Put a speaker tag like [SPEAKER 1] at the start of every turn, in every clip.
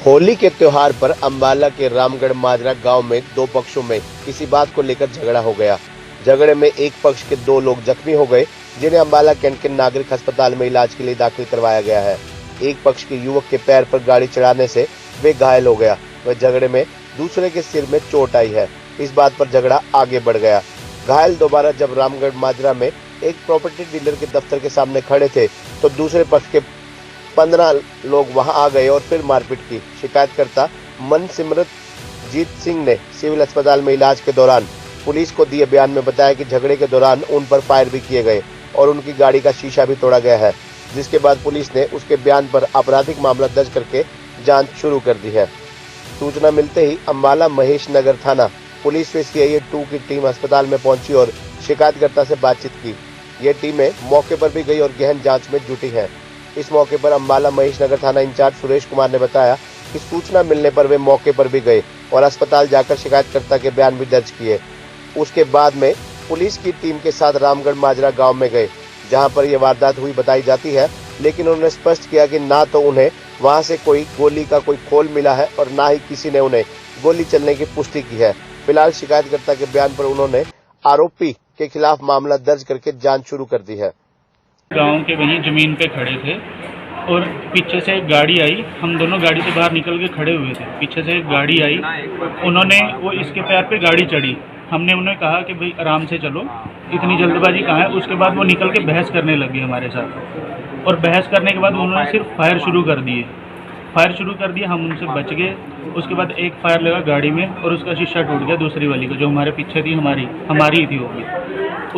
[SPEAKER 1] होली के त्योहार पर अंबाला के रामगढ़ माजरा गांव में दो पक्षों में किसी बात को लेकर झगड़ा हो गया। झगड़े में एक पक्ष के दो लोग जख्मी हो गए, जिन्हें अंबाला कैंट के नागरिक अस्पताल में इलाज के लिए दाखिल करवाया गया है। एक पक्ष के युवक के पैर पर गाड़ी चढ़ाने से वे घायल हो गया। वह झगड़े में दूसरे के सिर में चोट आई है। इस बात पर झगड़ा आगे बढ़ गया। घायल दोबारा जब रामगढ़ माजरा में एक प्रॉपर्टी डीलर के दफ्तर के सामने खड़े थे तो दूसरे पक्ष के 15 लोग वहां आ गए और फिर मारपीट की। शिकायतकर्ता मनसिमरत जीत सिंह ने सिविल अस्पताल में इलाज के दौरान पुलिस को दिए बयान में बताया कि झगड़े के दौरान उन पर फायर भी किए गए और उनकी गाड़ी का शीशा भी तोड़ा गया है, जिसके बाद पुलिस ने उसके बयान पर आपराधिक मामला दर्ज करके जांच शुरू कर दी है। सूचना मिलते ही अंबाला महेश नगर थाना पुलिस व CIA 2 की टीम अस्पताल में पहुंची और शिकायतकर्ता से बातचीत की। ये टीमें मौके पर भी गई और गहन जांच में जुटी है। इस मौके पर अंबाला महेश नगर थाना इंचार्ज सुरेश कुमार ने बताया कि सूचना मिलने पर वे मौके पर भी गए और अस्पताल जाकर शिकायतकर्ता के बयान भी दर्ज किए। उसके बाद में पुलिस की टीम के साथ रामगढ़ माजरा गांव में गए, जहां पर यह वारदात हुई बताई जाती है, लेकिन उन्होंने स्पष्ट किया कि ना तो उन्हें वहां से कोई गोली का कोई खोल मिला है और ना ही किसी ने उन्हें गोली चलने की पुष्टि की है। फिलहाल शिकायतकर्ता के बयान पर उन्होंने आरोपी के खिलाफ मामला दर्ज करके जांच शुरू कर दी है।
[SPEAKER 2] गांव के वहीं जमीन पे खड़े थे और पीछे से एक गाड़ी आई। हम दोनों गाड़ी से बाहर निकल के खड़े हुए थे। पीछे से एक गाड़ी आई, उन्होंने वो इसके पैर पे गाड़ी चढ़ी। हमने उन्हें कहा कि भाई आराम से चलो, इतनी जल्दबाजी कहाँ है। उसके बाद वो निकल के बहस करने लगी हमारे साथ और बहस करने के बाद उन्होंने सिर्फ फायर शुरू कर दिए। हम उनसे बच गए। उसके बाद एक फायर लगा गाड़ी में और उसका शीशा टूट गया, दूसरी वाली का जो हमारे पीछे थी, हमारी ही थी वो भी।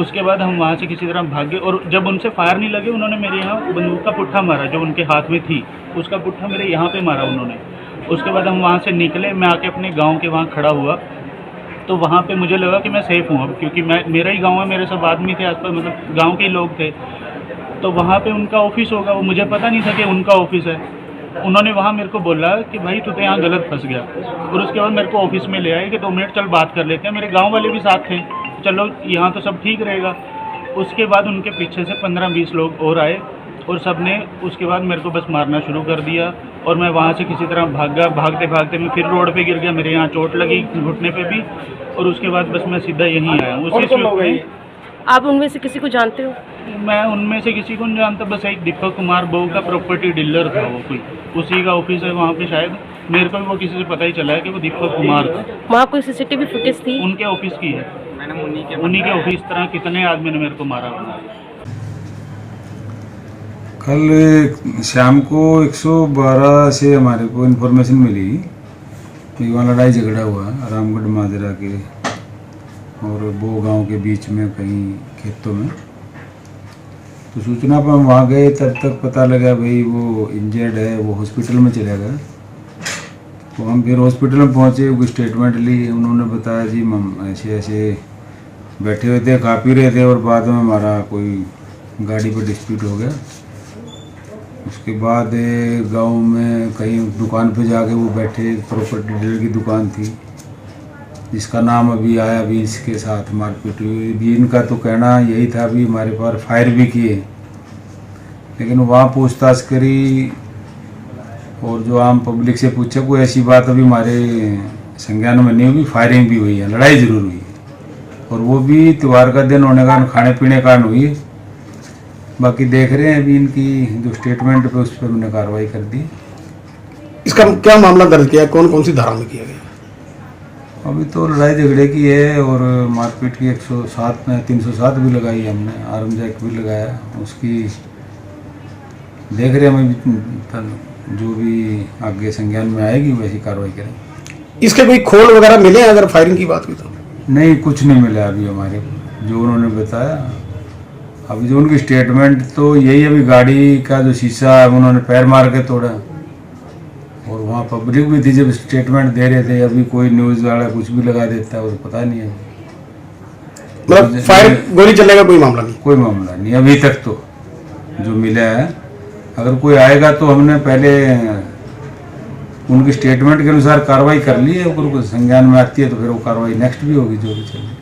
[SPEAKER 2] उसके बाद हम वहाँ से किसी तरह भाग गए और जब उनसे फायर नहीं लगे, उन्होंने मेरे यहाँ बंदूक का पुट्ठा मारा जो उनके हाथ में थी, उसका पुट्ठा मेरे यहाँ पे मारा उन्होंने। उसके बाद हम वहाँ से निकले, मैं आके अपने गाँव के वहाँ खड़ा हुआ तो वहाँ पे मुझे लगा कि मैं सेफ़ हूँ अब, क्योंकि मेरा ही गाँव है, मेरे सब आदमी थे आसपास, मतलब गाँव के ही लोग थे। तो वहाँ पे उनका ऑफिस होगा, वो मुझे पता नहीं था कि उनका ऑफिस है। उन्होंने वहाँ मेरे को बोला कि भाई तू तो यहाँ गलत फंस गया, और उसके बाद मेरे को ऑफिस में ले आए कि 2 मिनट चल बात कर लेते हैं। मेरे गांव वाले भी साथ थे, चलो यहाँ तो सब ठीक रहेगा। उसके बाद उनके पीछे से 15-20 लोग और आए और सब ने उसके बाद मेरे को बस मारना शुरू कर दिया और मैं वहाँ से किसी तरह भागा। भागते भागते मैं फिर रोड पे गिर गया, मेरे यहाँ चोट लगी घुटने पे भी, और उसके बाद बस मैं सीधा यहीं आया हूँ। उसी में
[SPEAKER 3] आप उनमें से किसी को जानते हो?
[SPEAKER 2] मैं उनमें से किसी को नहीं जानता, बस एक दीपक कुमार बहू का प्रॉपर्टी डीलर था, वो कोई उसी का ऑफिस है वहाँ पे शायद। मेरे को भी वो किसी से पता ही चला है कि वो दीपक कुमार था।
[SPEAKER 3] वहाँ कोई CCTV फुटेज थी?
[SPEAKER 2] उनके ऑफिस की है, मैंने उन्हीं के ऑफिस तरह कितने आदमी ने मेरे को मारा।
[SPEAKER 4] कल शाम को 112 से हमारे को इन्फॉर्मेशन मिली कि वहाँ लड़ाई झगड़ा हुआ रामगढ़ माजरा के और बो गांव के बीच में कहीं खेतों में। तो सूचना पर हम वहाँ गए, तब तक पता लगा भाई वो इंजर्ड है, वो हॉस्पिटल में चला गया। तो हम फिर हॉस्पिटल में पहुँचे, वो स्टेटमेंट ली। उन्होंने बताया जी हम ऐसे ऐसे बैठे हुए थे, खा पी रहे थे और बाद में हमारा कोई गाड़ी पर डिस्प्यूट हो गया। उसके बाद गांव में कहीं दुकान पे जाके वो बैठे, प्रॉपर्टी डीलर की दुकान थी जिसका नाम अभी आया, अभी इसके साथ मारपीट हुई। भी इनका तो कहना यही था भी हमारे पास फायर भी किए, लेकिन वहाँ पूछताछ करी और जो आम पब्लिक से पूछा, कोई ऐसी बात अभी हमारे संज्ञान में नहीं हुई। फायरिंग भी हुई है, लड़ाई जरूर हुई है और वो भी त्यौहार का दिन होने का खाने पीने कारण हुई है। बाकी देख रहे हैं अभी इनकी जो स्टेटमेंट पे, उस पर हमने कार्रवाई कर दी।
[SPEAKER 5] इसका क्या मामला दर्ज किया, कौन कौन सी धारा में किया गया?
[SPEAKER 4] अभी तो लड़ाई झगड़े की है और मारपीट की 107 में 307 भी लगाई है हमने, आर्म्स एक्ट भी लगाया। उसकी देख रहे हैं हम, जो भी आगे संज्ञान में आएगी वैसी कार्रवाई करेंगे।
[SPEAKER 5] इसके कोई खोल वगैरह मिले हैं अगर फायरिंग की बात की तो?
[SPEAKER 4] नहीं, कुछ नहीं मिला अभी हमारे को, जो उन्होंने बताया। अभी जो उनकी स्टेटमेंट तो यही, अभी गाड़ी का जो शीशा है उन्होंने पैर मार के तोड़ा और वहाँ पब्लिक भी थी जब स्टेटमेंट दे रहे थे। अभी कोई न्यूज़ वाला कुछ भी लगा देता है, वो पता नहीं है।
[SPEAKER 5] मतलब फायर गोली चलने का कोई मामला नहीं? कोई
[SPEAKER 4] मामला नहीं अभी तक तो जो मिला है। अगर कोई आएगा तो हमने पहले उनकी स्टेटमेंट के अनुसार कार्रवाई कर ली है, अगर संज्ञान में आती है तो फिर वो कार्रवाई नेक्स्ट भी होगी जो भी चलेगी।